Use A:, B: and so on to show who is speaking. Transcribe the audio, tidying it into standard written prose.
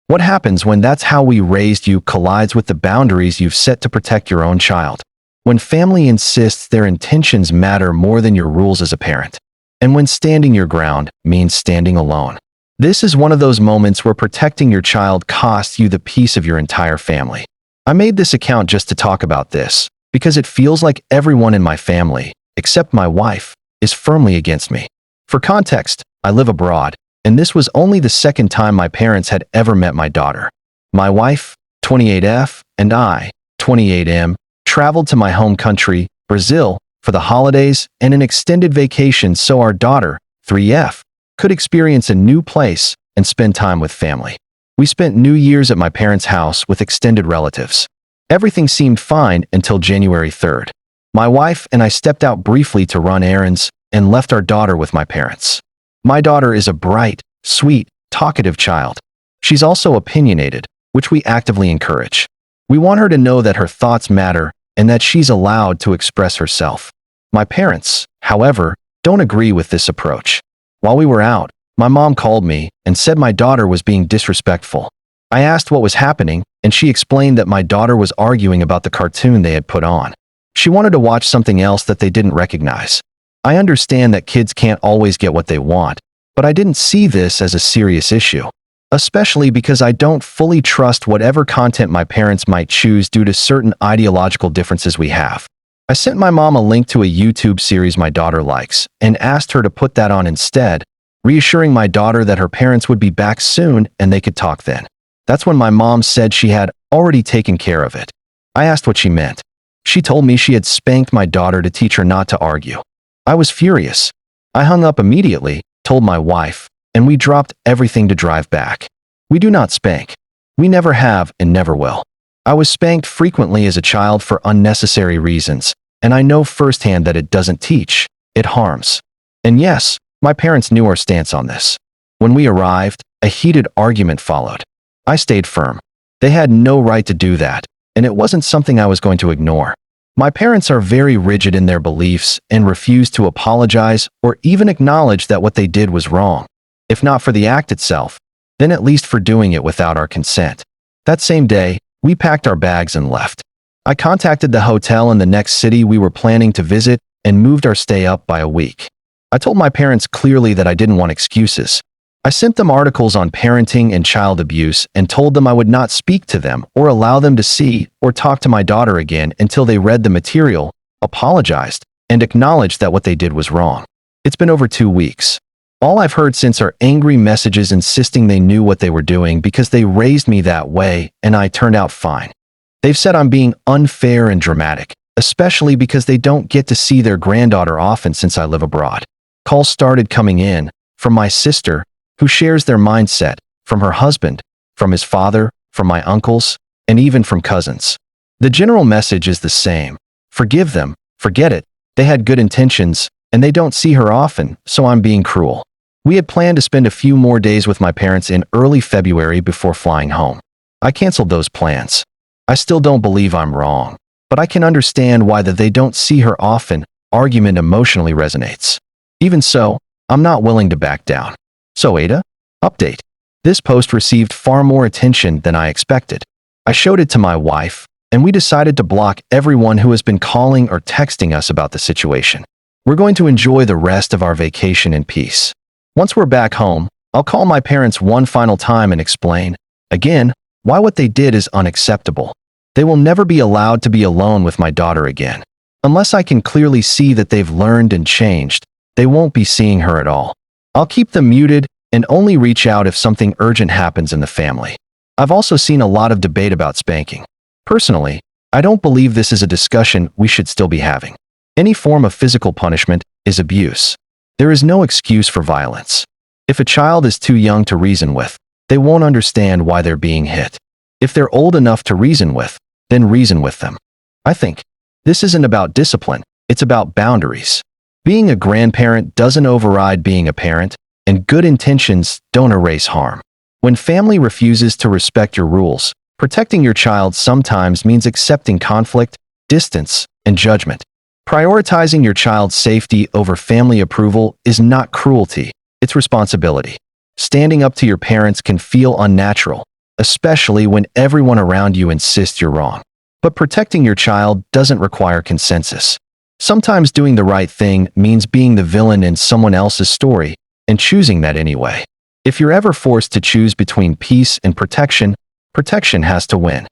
A: What happens when that's how we raised you collides with the boundaries you've set to protect your own child? When family insists their intentions matter more than your rules as a parent. And when standing your ground means standing alone. This is one of those moments where protecting your child costs you the peace of your entire family. I made this account just to talk about this, because it feels like everyone in my family, except my wife, is firmly against me. For context, I live abroad, and this was only the second time my parents had ever met my daughter. My wife, 28F, and I, 28M, traveled to my home country, Brazil, for the holidays and an extended vacation so our daughter, 3F, could experience a new place and spend time with family. We spent New Year's at my parents' house with extended relatives. Everything seemed fine until January 3rd. My wife and I stepped out briefly to run errands and left our daughter with my parents. My daughter is a bright, sweet, talkative child. She's also opinionated, which we actively encourage. We want her to know that her thoughts matter and that she's allowed to express herself. My parents, however, don't agree with this approach. While we were out, my mom called me and said my daughter was being disrespectful. I asked what was happening, and she explained that my daughter was arguing about the cartoon they had put on. She wanted to watch something else that they didn't recognize. I understand that kids can't always get what they want, but I didn't see this as a serious issue, especially because I don't fully trust whatever content my parents might choose due to certain ideological differences we have. I sent my mom a link to a YouTube series my daughter likes and asked her to put that on instead, reassuring my daughter that her parents would be back soon and they could talk then. That's when my mom said she had already taken care of it. I asked what she meant. She told me she had spanked my daughter to teach her not to argue. I was furious. I hung up immediately, told my wife, and we dropped everything to drive back. We do not spank. We never have and never will. I was spanked frequently as a child for unnecessary reasons, and I know firsthand that it doesn't teach, it harms. And yes, my parents knew our stance on this. When we arrived, a heated argument followed. I stayed firm. They had no right to do that, and it wasn't something I was going to ignore. My parents are very rigid in their beliefs and refuse to apologize or even acknowledge that what they did was wrong. If not for the act itself, then at least for doing it without our consent. That same day, we packed our bags and left. I contacted the hotel in the next city we were planning to visit and moved our stay up by a week. I told my parents clearly that I didn't want excuses. I sent them articles on parenting and child abuse and told them I would not speak to them or allow them to see or talk to my daughter again until they read the material, apologized, and acknowledged that what they did was wrong. It's been over 2 weeks. All I've heard since are angry messages insisting they knew what they were doing because they raised me that way and I turned out fine. They've said I'm being unfair and dramatic, especially because they don't get to see their granddaughter often since I live abroad. Calls started coming in from my sister, who shares their mindset, from her husband, from his father, from my uncles, and even from cousins. The general message is the same. Forgive them, forget it, they had good intentions, and they don't see her often, so I'm being cruel. We had planned to spend a few more days with my parents in early February before flying home. I canceled those plans. I still don't believe I'm wrong, but I can understand why the they don't see her often argument emotionally resonates. Even so, I'm not willing to back down. So AITA? Update. This post received far more attention than I expected. I showed it to my wife, and we decided to block everyone who has been calling or texting us about the situation. We're going to enjoy the rest of our vacation in peace. Once we're back home, I'll call my parents one final time and explain, again, why what they did is unacceptable. They will never be allowed to be alone with my daughter again. Unless I can clearly see that they've learned and changed, they won't be seeing her at all. I'll keep them muted and only reach out if something urgent happens in the family. I've also seen a lot of debate about spanking. Personally, I don't believe this is a discussion we should still be having. Any form of physical punishment is abuse. There is no excuse for violence. If a child is too young to reason with, they won't understand why they're being hit. If they're old enough to reason with, then reason with them. I think this isn't about discipline, it's about boundaries. Being a grandparent doesn't override being a parent, and good intentions don't erase harm. When family refuses to respect your rules, protecting your child sometimes means accepting conflict, distance, and judgment. Prioritizing your child's safety over family approval is not cruelty, it's responsibility. Standing up to your parents can feel unnatural, especially when everyone around you insists you're wrong. But protecting your child doesn't require consensus. Sometimes doing the right thing means being the villain in someone else's story and choosing that anyway. If you're ever forced to choose between peace and protection, protection has to win.